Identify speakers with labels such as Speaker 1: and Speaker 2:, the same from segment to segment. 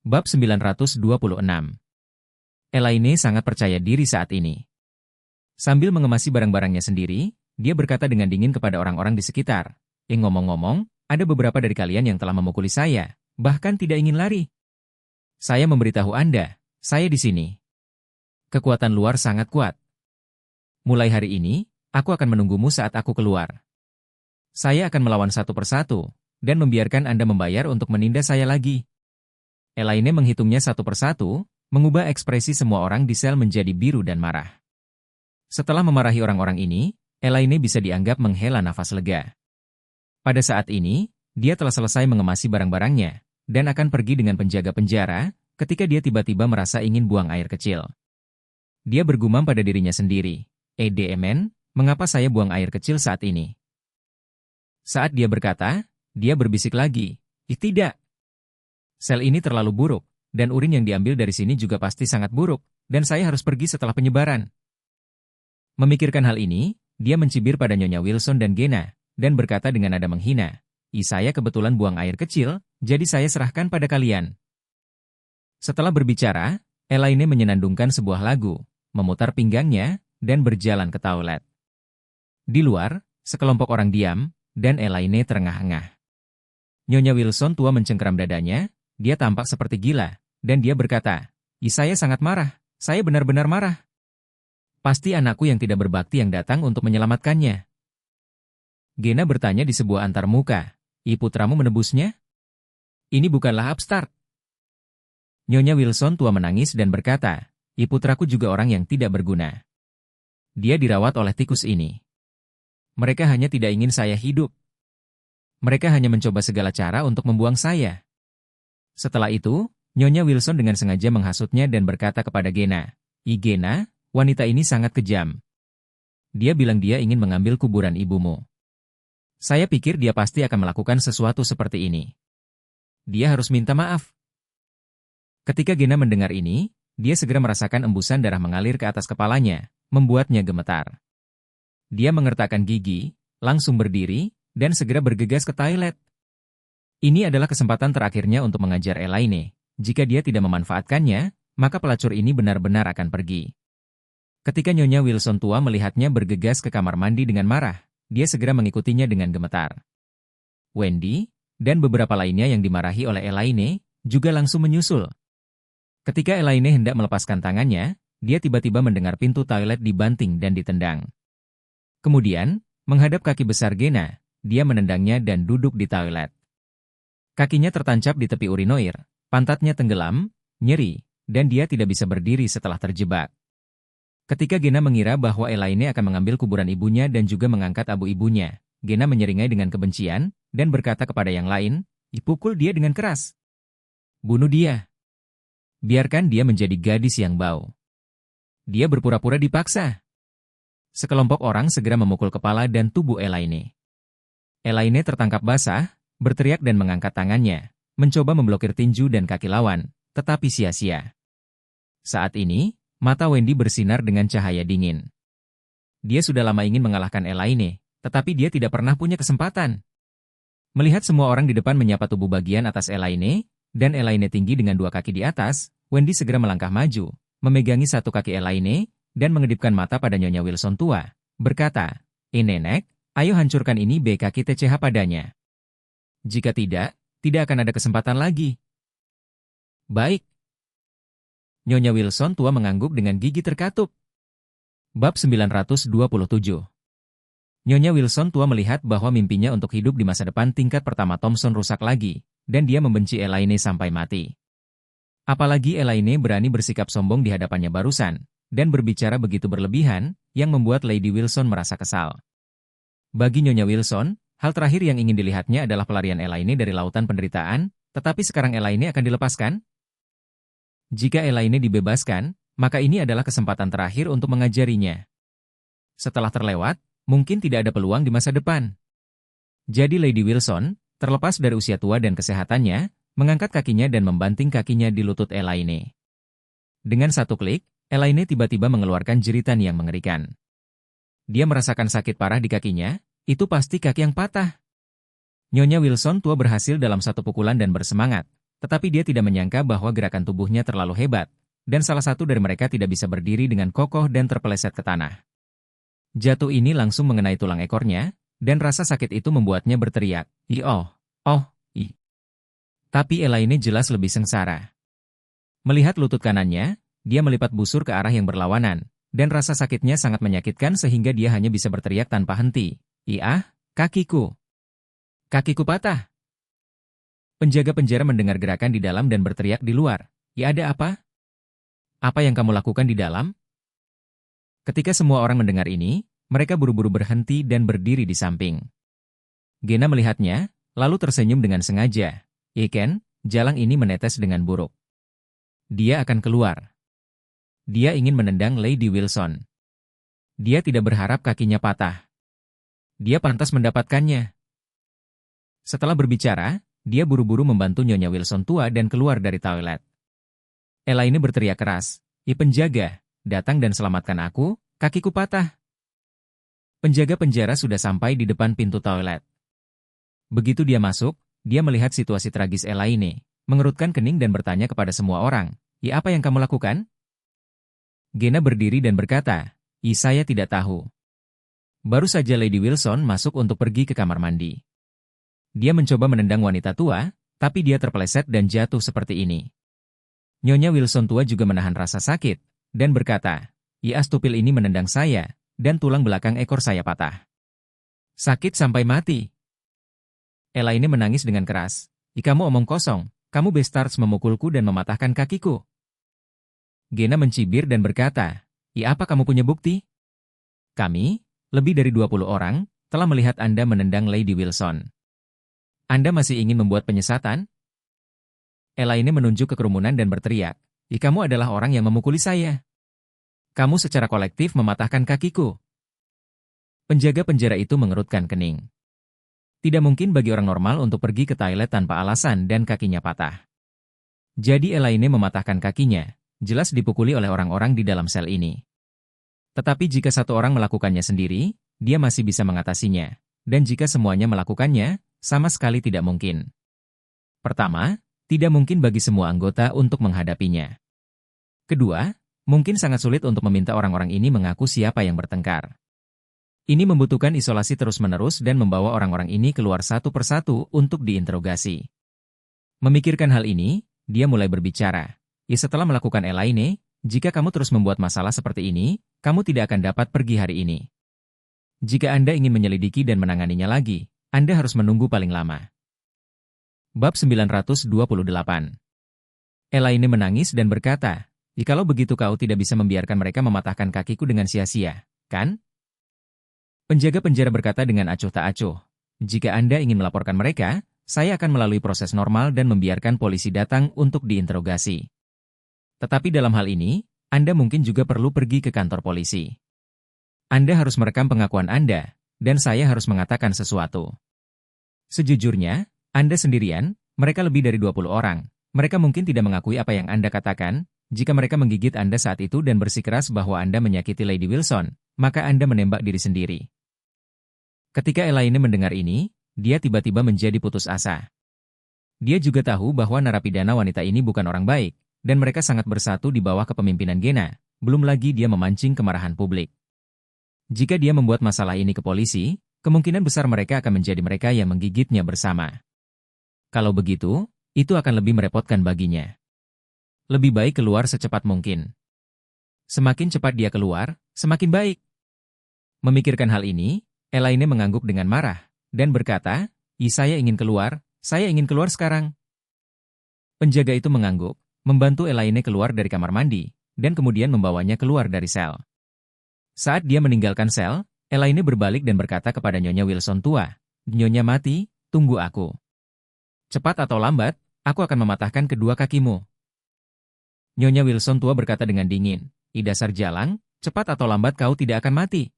Speaker 1: Bab 926. Elaine sangat percaya diri saat ini. Sambil mengemasi barang-barangnya sendiri, dia berkata dengan dingin kepada orang-orang di sekitar, ngomong-ngomong, ada beberapa dari kalian yang telah memukuli saya, bahkan tidak ingin lari. Saya memberitahu Anda, saya di sini. Kekuatan luar sangat kuat. Mulai hari ini, aku akan menunggumu saat aku keluar. Saya akan melawan satu persatu, dan membiarkan Anda membayar untuk menindas saya lagi. Elaine menghitungnya satu persatu, mengubah ekspresi semua orang di sel menjadi biru dan marah. Setelah memarahi orang-orang ini, Elaine bisa dianggap menghela nafas lega. Pada saat ini, dia telah selesai mengemasi barang-barangnya, dan akan pergi dengan penjaga penjara, ketika dia tiba-tiba merasa ingin buang air kecil. Dia bergumam pada dirinya sendiri, "EDMN, mengapa saya buang air kecil saat ini?" Saat dia berkata, dia berbisik lagi, Tidak. Sel ini terlalu buruk, dan urin yang diambil dari sini juga pasti sangat buruk, dan saya harus pergi setelah penyebaran." Memikirkan hal ini, dia mencibir pada Nyonya Wilson dan Gena, dan berkata dengan nada menghina, Saya kebetulan buang air kecil, jadi saya serahkan pada kalian." Setelah berbicara, Elaine menyenandungkan sebuah lagu, memutar pinggangnya, dan berjalan ke toilet. Di luar, sekelompok orang diam, dan Elaine terengah-engah. Nyonya Wilson tua mencengkeram dadanya. Dia tampak seperti gila, dan dia berkata, Saya sangat marah, saya benar-benar marah. Pasti anakku yang tidak berbakti yang datang untuk menyelamatkannya. Gena bertanya di sebuah antarmuka, Putramu menebusnya? Ini bukanlah upstart. Nyonya Wilson tua menangis dan berkata, Putraku juga orang yang tidak berguna. Dia dirawat oleh tikus ini. Mereka hanya tidak ingin saya hidup. Mereka hanya mencoba segala cara untuk membuang saya. Setelah itu, Nyonya Wilson dengan sengaja menghasutnya dan berkata kepada Gena, Gena, wanita ini sangat kejam. Dia bilang dia ingin mengambil kuburan ibumu. Saya pikir dia pasti akan melakukan sesuatu seperti ini. Dia harus minta maaf. Ketika Gena mendengar ini, dia segera merasakan embusan darah mengalir ke atas kepalanya, membuatnya gemetar. Dia mengertakkan gigi, langsung berdiri, dan segera bergegas ke toilet. Ini adalah kesempatan terakhirnya untuk mengajar Elaine. Jika dia tidak memanfaatkannya, maka pelacur ini benar-benar akan pergi. Ketika Nyonya Wilson tua melihatnya bergegas ke kamar mandi dengan marah, dia segera mengikutinya dengan gemetar. Wendy, dan beberapa lainnya yang dimarahi oleh Elaine, juga langsung menyusul. Ketika Elaine hendak melepaskan tangannya, dia tiba-tiba mendengar pintu toilet dibanting dan ditendang. Kemudian, menghadap kaki besar Gena, dia menendangnya dan duduk di toilet. Kakinya tertancap di tepi urinoir, pantatnya tenggelam, nyeri, dan dia tidak bisa berdiri setelah terjebak. Ketika Gena mengira bahwa Elaine akan mengambil kuburan ibunya dan juga mengangkat abu ibunya, Gena menyeringai dengan kebencian, dan berkata kepada yang lain, Pukul dia dengan keras. Bunuh dia. Biarkan dia menjadi gadis yang bau. Dia berpura-pura dipaksa. Sekelompok orang segera memukul kepala dan tubuh Elaine. Elaine tertangkap basah, berteriak dan mengangkat tangannya, mencoba memblokir tinju dan kaki lawan, tetapi sia-sia. Saat ini, mata Wendy bersinar dengan cahaya dingin. Dia sudah lama ingin mengalahkan Elaine, tetapi dia tidak pernah punya kesempatan. Melihat semua orang di depan menyapa tubuh bagian atas Elaine, dan Elaine tinggi dengan dua kaki di atas, Wendy segera melangkah maju, memegangi satu kaki Elaine, dan mengedipkan mata pada Nyonya Wilson tua, berkata, Nenek, ayo hancurkan ini kaki TCH padanya. Jika tidak akan ada kesempatan lagi. Baik. Nyonya Wilson tua mengangguk dengan gigi terkatup. Bab 927. Nyonya Wilson tua melihat bahwa mimpinya untuk hidup di masa depan tingkat pertama Thompson rusak lagi, dan dia membenci Elaine sampai mati. Apalagi Elaine berani bersikap sombong di hadapannya barusan, dan berbicara begitu berlebihan, yang membuat Lady Wilson merasa kesal. Bagi Nyonya Wilson, hal terakhir yang ingin dilihatnya adalah pelarian Elaine dari lautan penderitaan, tetapi sekarang Elaine akan dilepaskan? Jika Elaine dibebaskan, maka ini adalah kesempatan terakhir untuk mengajarinya. Setelah terlewat, mungkin tidak ada peluang di masa depan. Jadi Lady Wilson, terlepas dari usia tua dan kesehatannya, mengangkat kakinya dan membanting kakinya di lutut Elaine. Dengan satu klik, Elaine tiba-tiba mengeluarkan jeritan yang mengerikan. Dia merasakan sakit parah di kakinya, itu pasti kaki yang patah. Nyonya Wilson tua berhasil dalam satu pukulan dan bersemangat, Tetapi dia tidak menyangka bahwa gerakan tubuhnya terlalu hebat, dan salah satu dari mereka tidak bisa berdiri dengan kokoh dan terpeleset ke tanah. Jatuh ini langsung mengenai tulang ekornya, dan rasa sakit itu membuatnya berteriak, "Oh, oh, ih." Tapi Elaine jelas lebih sengsara. Melihat lutut kanannya, dia melipat busur ke arah yang berlawanan, dan rasa sakitnya sangat menyakitkan sehingga dia hanya bisa berteriak tanpa henti, "Iya, kakiku! Kakiku patah!" Penjaga penjara mendengar gerakan di dalam dan berteriak di luar, "Ya ada apa? Apa yang kamu lakukan di dalam?" Ketika semua orang mendengar ini, mereka buru-buru berhenti dan berdiri di samping. Gena melihatnya, lalu tersenyum dengan sengaja. "Iken, jalang ini menetes dengan buruk. Dia akan keluar." Dia ingin menendang Lady Wilson. Dia tidak berharap kakinya patah. Dia pantas mendapatkannya. Setelah berbicara, dia buru-buru membantu Nyonya Wilson tua dan keluar dari toilet. Elaine berteriak keras, penjaga, datang dan selamatkan aku, kakiku patah." Penjaga penjara sudah sampai di depan pintu toilet. Begitu dia masuk, dia melihat situasi tragis Elaine, mengerutkan kening dan bertanya kepada semua orang, "Apa yang kamu lakukan?" Gena berdiri dan berkata, Saya tidak tahu. Baru saja Lady Wilson masuk untuk pergi ke kamar mandi. Dia mencoba menendang wanita tua, tapi dia terpeleset dan jatuh seperti ini." Nyonya Wilson tua juga menahan rasa sakit, dan berkata, Stupil ini menendang saya, dan tulang belakang ekor saya patah. Sakit sampai mati." Elaine menangis dengan keras, Kamu omong kosong, kamu Bastards memukulku dan mematahkan kakiku." Gena mencibir dan berkata, Apa kamu punya bukti?" "Kami, lebih dari 20 orang, telah melihat Anda menendang Lady Wilson. Anda masih ingin membuat penyesatan?" Elaine menunjuk ke kerumunan dan berteriak, Kamu adalah orang yang memukuli saya. Kamu secara kolektif mematahkan kakiku." Penjaga penjara itu mengerutkan kening. Tidak mungkin bagi orang normal untuk pergi ke toilet tanpa alasan dan kakinya patah. Jadi Elaine mematahkan kakinya, jelas dipukuli oleh orang-orang di dalam sel ini. Tetapi jika satu orang melakukannya sendiri, dia masih bisa mengatasinya. Dan jika semuanya melakukannya, sama sekali tidak mungkin. Pertama, tidak mungkin bagi semua anggota untuk menghadapinya. Kedua, mungkin sangat sulit untuk meminta orang-orang ini mengaku siapa yang bertengkar. Ini membutuhkan isolasi terus-menerus dan membawa orang-orang ini keluar satu persatu untuk diinterogasi. Memikirkan hal ini, dia mulai berbicara. Setelah melakukan Elaine, jika kamu terus membuat masalah seperti ini, kamu tidak akan dapat pergi hari ini. Jika Anda ingin menyelidiki dan menanganinya lagi, Anda harus menunggu paling lama. Bab 928. Elaine menangis dan berkata, Kalau begitu kau tidak bisa membiarkan mereka mematahkan kakiku dengan sia-sia, kan? Penjaga penjara berkata dengan acuh tak acuh, Jika Anda ingin melaporkan mereka, saya akan melalui proses normal dan membiarkan polisi datang untuk diinterogasi. Tetapi dalam hal ini, Anda mungkin juga perlu pergi ke kantor polisi. Anda harus merekam pengakuan Anda, dan saya harus mengatakan sesuatu. Sejujurnya, Anda sendirian, mereka lebih dari 20 orang. Mereka mungkin tidak mengakui apa yang Anda katakan. Jika mereka menggigit Anda saat itu dan bersikeras bahwa Anda menyakiti Lady Wilson, maka Anda menembak diri sendiri. Ketika Elaine mendengar ini, dia tiba-tiba menjadi putus asa. Dia juga tahu bahwa narapidana wanita ini bukan orang baik, dan mereka sangat bersatu di bawah kepemimpinan Gena, belum lagi dia memancing kemarahan publik. Jika dia membuat masalah ini ke polisi, kemungkinan besar mereka akan menjadi mereka yang menggigitnya bersama. Kalau begitu, itu akan lebih merepotkan baginya. Lebih baik keluar secepat mungkin. Semakin cepat dia keluar, semakin baik. Memikirkan hal ini, Elaine mengangguk dengan marah, dan berkata, saya ingin keluar sekarang." Penjaga itu mengangguk, membantu Elaine keluar dari kamar mandi, dan kemudian membawanya keluar dari sel. Saat dia meninggalkan sel, Elaine berbalik dan berkata kepada Nyonya Wilson tua, "Nyonya mati, tunggu aku. Cepat atau lambat, aku akan mematahkan kedua kakimu." Nyonya Wilson tua berkata dengan dingin, dasar jalang, cepat atau lambat kau tidak akan mati."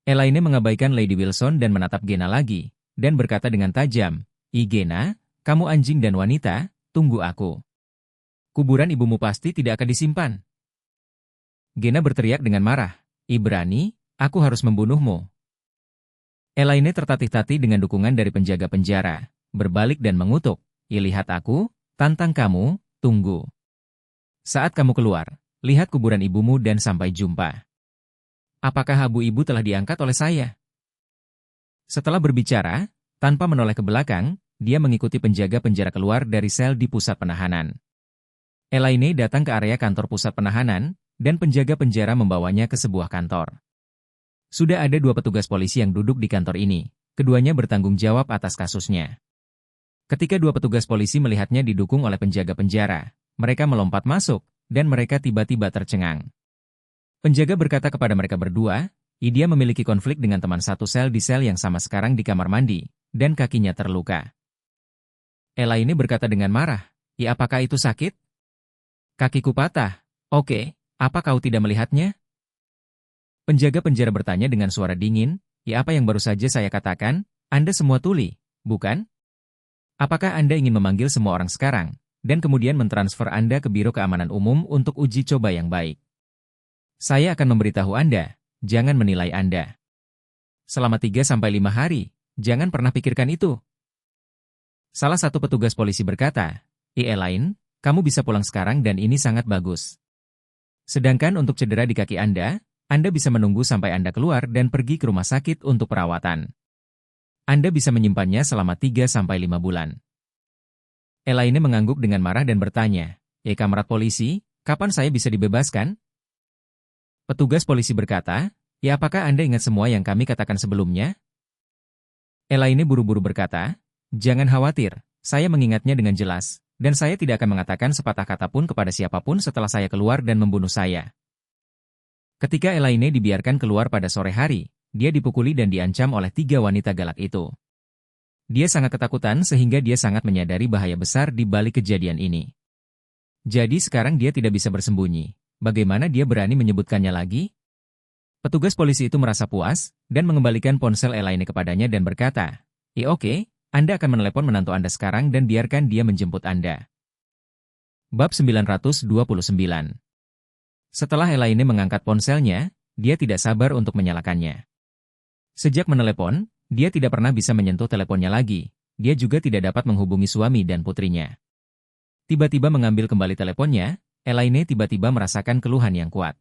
Speaker 1: Elaine mengabaikan Lady Wilson dan menatap Gena lagi, dan berkata dengan tajam, Gena, kamu anjing dan wanita, tunggu aku. Kuburan ibumu pasti tidak akan disimpan." Gena berteriak dengan marah, "Berani, aku harus membunuhmu." Elaine tertatih-tatih dengan dukungan dari penjaga penjara, berbalik dan mengutuk, lihat aku, Tantang kamu, tunggu. Saat kamu keluar, lihat kuburan ibumu dan sampai jumpa. Apakah abu ibu telah diangkat oleh saya? Setelah berbicara, tanpa menoleh ke belakang, dia mengikuti penjaga penjara keluar dari sel di pusat penahanan. Elaine datang ke area kantor pusat penahanan, dan penjaga penjara membawanya ke sebuah kantor. Sudah ada 2 petugas polisi yang duduk di kantor ini, keduanya bertanggung jawab atas kasusnya. Ketika 2 petugas polisi melihatnya didukung oleh penjaga penjara, mereka melompat masuk, dan mereka tiba-tiba tercengang. Penjaga berkata kepada mereka berdua, dia memiliki konflik dengan teman satu sel di sel yang sama sekarang di kamar mandi, dan kakinya terluka. Elaine berkata dengan marah, apakah itu sakit? Kakiku patah. Oke, apa kau tidak melihatnya? Penjaga penjara bertanya dengan suara dingin, apa yang baru saja saya katakan, Anda semua tuli, bukan? Apakah Anda ingin memanggil semua orang sekarang, dan kemudian mentransfer Anda ke Biro Keamanan Umum untuk uji coba yang baik? Saya akan memberitahu Anda, jangan menilai Anda. Selama 3-5 hari, jangan pernah pikirkan itu. Salah satu petugas polisi berkata, Elaine, kamu bisa pulang sekarang dan ini sangat bagus. Sedangkan untuk cedera di kaki Anda bisa menunggu sampai Anda keluar dan pergi ke rumah sakit untuk perawatan. Anda bisa menyimpannya selama 3-5 bulan. Elaine mengangguk dengan marah dan bertanya, kamerat polisi, kapan saya bisa dibebaskan? Petugas polisi berkata, apakah Anda ingat semua yang kami katakan sebelumnya? Elaine buru-buru berkata, jangan khawatir, saya mengingatnya dengan jelas, dan saya tidak akan mengatakan sepatah kata pun kepada siapapun setelah saya keluar dan membunuh saya. Ketika Elaine dibiarkan keluar pada sore hari, dia dipukuli dan diancam oleh 3 wanita galak itu. Dia sangat ketakutan sehingga dia sangat menyadari bahaya besar di balik kejadian ini. Jadi sekarang dia tidak bisa bersembunyi. Bagaimana dia berani menyebutkannya lagi? Petugas polisi itu merasa puas, dan mengembalikan ponsel Elaine kepadanya dan berkata, oke, Anda akan menelepon menantu Anda sekarang dan biarkan dia menjemput Anda. Bab 929. Setelah Elaine mengangkat ponselnya, dia tidak sabar untuk menyalakannya. Sejak menelepon, dia tidak pernah bisa menyentuh teleponnya lagi. Dia juga tidak dapat menghubungi suami dan putrinya. Tiba-tiba mengambil kembali teleponnya, Elaine tiba-tiba merasakan keluhan yang kuat.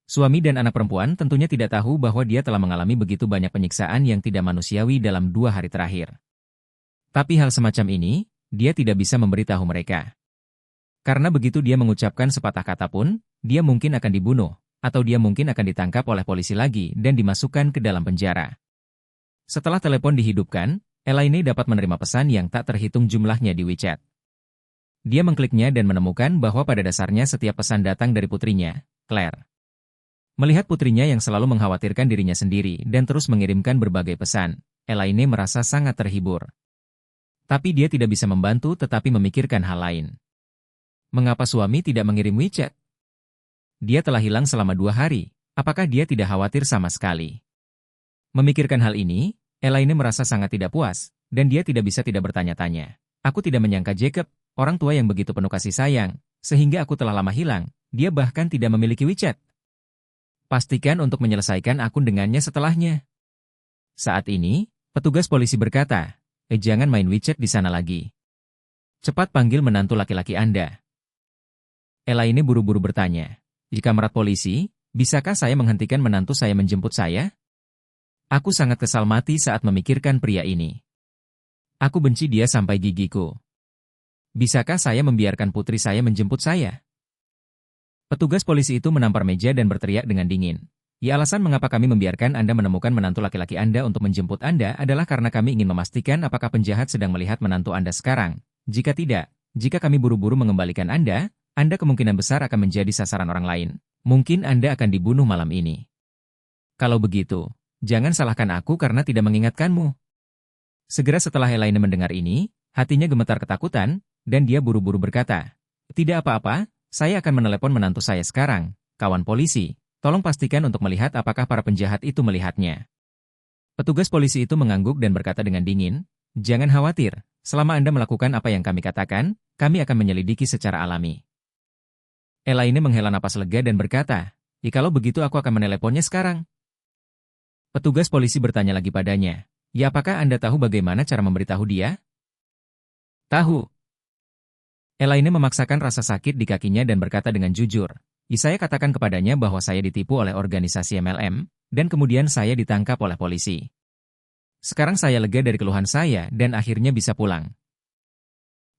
Speaker 1: Suami dan anak perempuan tentunya tidak tahu bahwa dia telah mengalami begitu banyak penyiksaan yang tidak manusiawi dalam 2 hari terakhir. Tapi hal semacam ini, dia tidak bisa memberitahu mereka. Karena begitu dia mengucapkan sepatah kata pun, dia mungkin akan dibunuh, atau dia mungkin akan ditangkap oleh polisi lagi dan dimasukkan ke dalam penjara. Setelah telepon dihidupkan, Elaine dapat menerima pesan yang tak terhitung jumlahnya di WeChat. Dia mengkliknya dan menemukan bahwa pada dasarnya setiap pesan datang dari putrinya, Claire. Melihat putrinya yang selalu mengkhawatirkan dirinya sendiri dan terus mengirimkan berbagai pesan, Elaine merasa sangat terhibur. Tapi dia tidak bisa membantu tetapi memikirkan hal lain. Mengapa suami tidak mengirim WeChat? Dia telah hilang selama 2 hari, apakah dia tidak khawatir sama sekali? Memikirkan hal ini, Elaine merasa sangat tidak puas, dan dia tidak bisa tidak bertanya-tanya. Aku tidak menyangka Jacob, orang tua yang begitu penuh kasih sayang, sehingga aku telah lama hilang, dia bahkan tidak memiliki WeChat. Pastikan untuk menyelesaikan akun dengannya setelahnya. Saat ini, petugas polisi berkata, jangan main WeChat di sana lagi. Cepat panggil menantu laki-laki Anda. Elaine buru-buru bertanya, kamerat polisi, bisakah saya menghentikan menantu saya menjemput saya? Aku sangat kesal mati saat memikirkan pria ini. Aku benci dia sampai gigiku. Bisakah saya membiarkan putri saya menjemput saya? Petugas polisi itu menampar meja dan berteriak dengan dingin. Alasan mengapa kami membiarkan Anda menemukan menantu laki-laki Anda untuk menjemput Anda adalah karena kami ingin memastikan apakah penjahat sedang melihat menantu Anda sekarang. Jika tidak, jika kami buru-buru mengembalikan Anda kemungkinan besar akan menjadi sasaran orang lain. Mungkin Anda akan dibunuh malam ini. Kalau begitu, jangan salahkan aku karena tidak mengingatkanmu. Segera setelah Elaine mendengar ini, hatinya gemetar ketakutan, dan dia buru-buru berkata, tidak apa-apa, saya akan menelepon menantu saya sekarang, kawan polisi, tolong pastikan untuk melihat apakah para penjahat itu melihatnya. Petugas polisi itu mengangguk dan berkata dengan dingin, jangan khawatir, selama Anda melakukan apa yang kami katakan, kami akan menyelidiki secara alami. Elaine menghela napas lega dan berkata, kalau begitu aku akan meneleponnya sekarang. Petugas polisi bertanya lagi padanya, apakah Anda tahu bagaimana cara memberitahu dia? Tahu. Elaine memaksakan rasa sakit di kakinya dan berkata dengan jujur, saya katakan kepadanya bahwa saya ditipu oleh organisasi MLM, dan kemudian saya ditangkap oleh polisi. Sekarang saya lega dari keluhan saya dan akhirnya bisa pulang.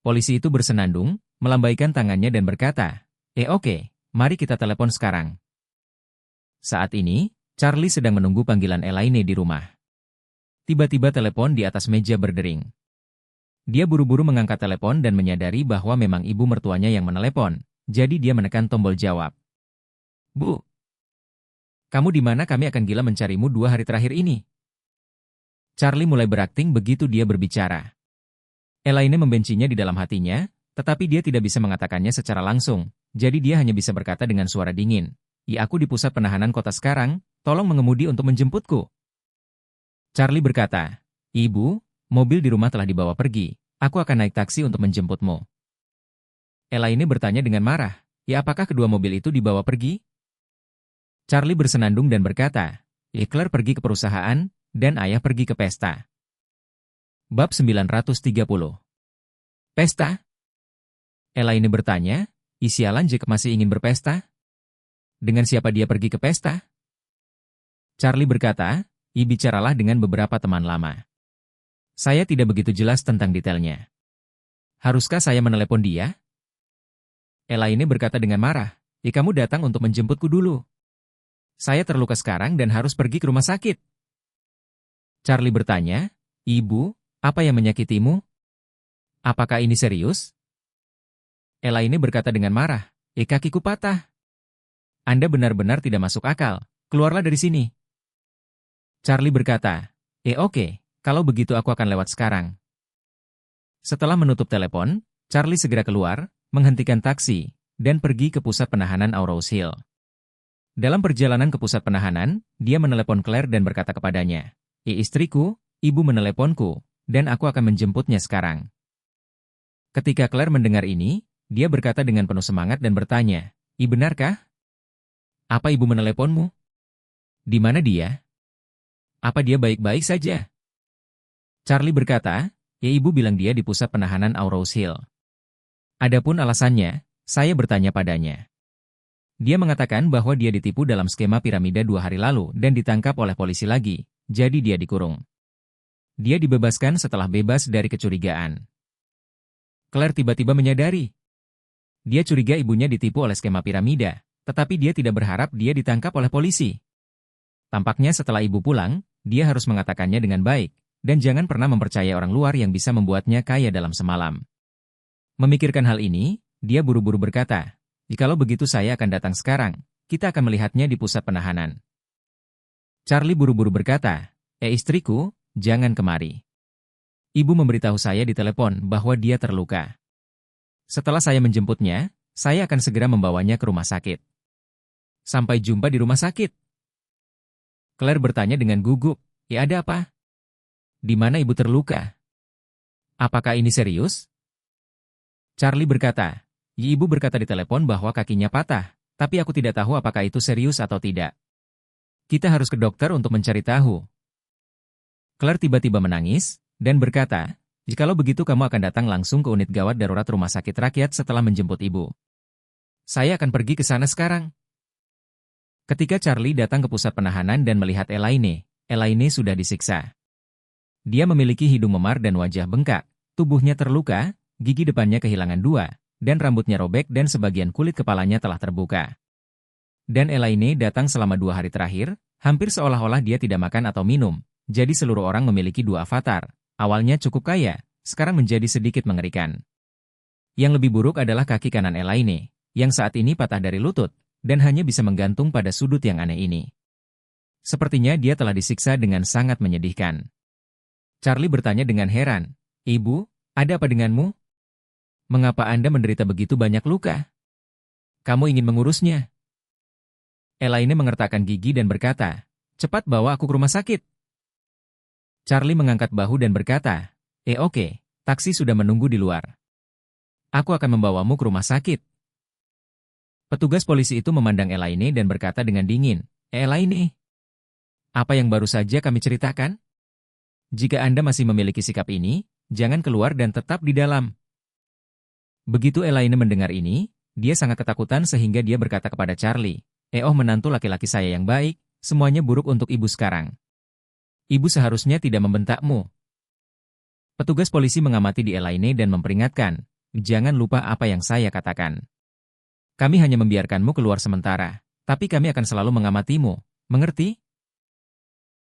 Speaker 1: Polisi itu bersenandung, melambaikan tangannya dan berkata, oke, mari kita telepon sekarang. Saat ini, Charlie sedang menunggu panggilan Elaine di rumah. Tiba-tiba telepon di atas meja berdering. Dia buru-buru mengangkat telepon dan menyadari bahwa memang ibu mertuanya yang menelepon, jadi dia menekan tombol jawab. Bu, kamu di mana? Kami akan gila mencarimu 2 hari terakhir ini. Charlie mulai berakting begitu dia berbicara. Elaine membencinya di dalam hatinya, tetapi dia tidak bisa mengatakannya secara langsung, jadi dia hanya bisa berkata dengan suara dingin. Aku di pusat penahanan kota sekarang, tolong mengemudi untuk menjemputku. Charlie berkata, Ibu, mobil di rumah telah dibawa pergi, aku akan naik taksi untuk menjemputmu. Elaine bertanya dengan marah, apakah kedua mobil itu dibawa pergi? Charlie bersenandung dan berkata, Claire pergi ke perusahaan, dan ayah pergi ke pesta. Bab 930. Pesta? Elaine bertanya, sialan Jack masih ingin berpesta? Dengan siapa dia pergi ke pesta? Charlie berkata, bicaralah dengan beberapa teman lama. Saya tidak begitu jelas tentang detailnya. Haruskah saya menelepon dia? Elaine berkata dengan marah, kamu datang untuk menjemputku dulu. Saya terluka sekarang dan harus pergi ke rumah sakit. Charlie bertanya, Ibu, apa yang menyakitimu? Apakah ini serius? Elaine berkata dengan marah, kakiku patah. Anda benar-benar tidak masuk akal, keluarlah dari sini. Charlie berkata, oke, kalau begitu aku akan lewat sekarang. Setelah menutup telepon, Charlie segera keluar, menghentikan taksi, dan pergi ke pusat penahanan Aurous Hill. Dalam perjalanan ke pusat penahanan, dia menelepon Claire dan berkata kepadanya, istriku, ibu meneleponku, dan aku akan menjemputnya sekarang. Ketika Claire mendengar ini, dia berkata dengan penuh semangat dan bertanya, benarkah? Apa ibu meneleponmu? Di mana dia? Apa dia baik-baik saja? Charlie berkata, ibu bilang dia di pusat penahanan Aurous Hill. Adapun alasannya, saya bertanya padanya. Dia mengatakan bahwa dia ditipu dalam skema piramida 2 hari lalu dan ditangkap oleh polisi lagi, jadi dia dikurung. Dia dibebaskan setelah bebas dari kecurigaan. Claire tiba-tiba menyadari. Dia curiga ibunya ditipu oleh skema piramida, tetapi dia tidak berharap dia ditangkap oleh polisi. Tampaknya setelah ibu pulang, dia harus mengatakannya dengan baik, dan jangan pernah mempercayai orang luar yang bisa membuatnya kaya dalam semalam. Memikirkan hal ini, dia buru-buru berkata, jikalau begitu saya akan datang sekarang, kita akan melihatnya di pusat penahanan. Charlie buru-buru berkata, istriku, jangan kemari. Ibu memberitahu saya di telepon bahwa dia terluka. Setelah saya menjemputnya, saya akan segera membawanya ke rumah sakit. Sampai jumpa di rumah sakit. Claire bertanya dengan gugup, ada apa? Di mana ibu terluka? Apakah ini serius? Charlie berkata, ibu berkata di telepon bahwa kakinya patah, tapi aku tidak tahu apakah itu serius atau tidak. Kita harus ke dokter untuk mencari tahu. Claire tiba-tiba menangis, dan berkata, jikalau begitu kamu akan datang langsung ke unit gawat darurat rumah sakit rakyat setelah menjemput ibu. Saya akan pergi ke sana sekarang. Ketika Charlie datang ke pusat penahanan dan melihat Elaine sudah disiksa. Dia memiliki hidung memar dan wajah bengkak, tubuhnya terluka, gigi depannya kehilangan 2, dan rambutnya robek dan sebagian kulit kepalanya telah terbuka. Dan Elaine datang selama 2 hari terakhir, hampir seolah-olah dia tidak makan atau minum, jadi seluruh orang memiliki 2 avatar. Awalnya cukup kaya, sekarang menjadi sedikit mengerikan. Yang lebih buruk adalah kaki kanan Elaine, yang saat ini patah dari lutut, dan hanya bisa menggantung pada sudut yang aneh ini. Sepertinya dia telah disiksa dengan sangat menyedihkan. Charlie bertanya dengan heran, Ibu, ada apa denganmu? Mengapa Anda menderita begitu banyak luka? Kamu ingin mengurusnya? Elaine mengertakkan gigi dan berkata, cepat bawa aku ke rumah sakit. Charlie mengangkat bahu dan berkata, oke, taksi sudah menunggu di luar. Aku akan membawamu ke rumah sakit. Petugas polisi itu memandang Elaine dan berkata dengan dingin, Elaine, apa yang baru saja kami ceritakan? Jika Anda masih memiliki sikap ini, jangan keluar dan tetap di dalam. Begitu Elaine mendengar ini, dia sangat ketakutan sehingga dia berkata kepada Charlie, menantu laki-laki saya yang baik, semuanya buruk untuk ibu sekarang. Ibu seharusnya tidak membentakmu." Petugas polisi mengamati di Elaine dan memperingatkan, "Jangan lupa apa yang saya katakan. Kami hanya membiarkanmu keluar sementara, tapi kami akan selalu mengamatimu, mengerti?"